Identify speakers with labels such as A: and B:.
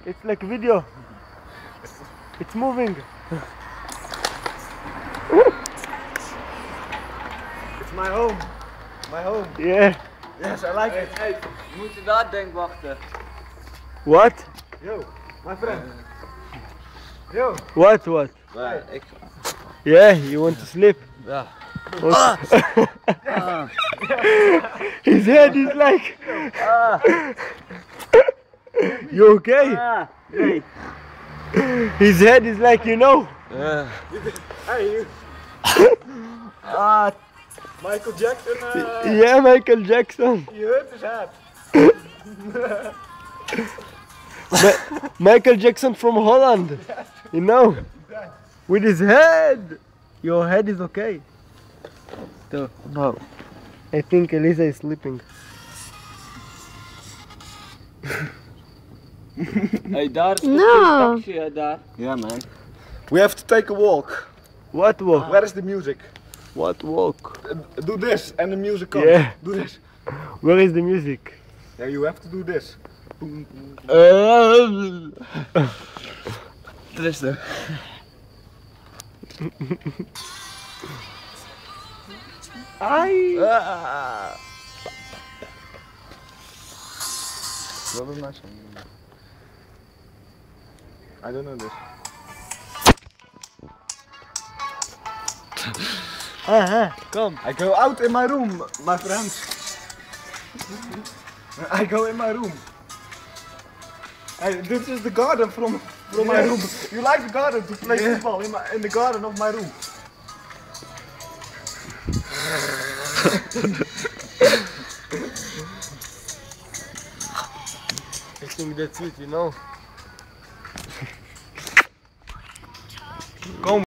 A: It's like video. It's moving.
B: It's my home. My home.
A: Yeah.
B: Yes, I like it.
C: Hey, we moeten daar denk wachten.
A: What?
B: Yo, my friend. Yo.
A: What?
C: Ja, ik...
A: Yeah, you want to sleep?
C: Ja.
A: His head is like... You okay?
C: Nee.
A: His head is like, you know.
B: Hey, you. Michael Jackson.
A: Yeah, Michael Jackson.
B: You hurt his head.
A: Michael Jackson from Holland. You know. With his head. Your head is okay. So,
C: No.
A: I think Elisa is sleeping.
C: Hey, daar is
D: No.
C: een taxi, hè, daar.
B: Yeah, man. We have to take a walk.
A: What walk?
B: Where is the music?
A: What walk?
B: Do this and the music comes.
A: Yeah.
B: Do this.
A: Where is the music?
B: Yeah, you have to do this.
C: Tristan.
A: Ai.
B: I don't know this.
A: Come.
B: I go out in my room, my friends. I go in my room. Hey, this is the garden from my room. You like the garden to play football in the garden of my room.
A: I think that's it, you know. Come.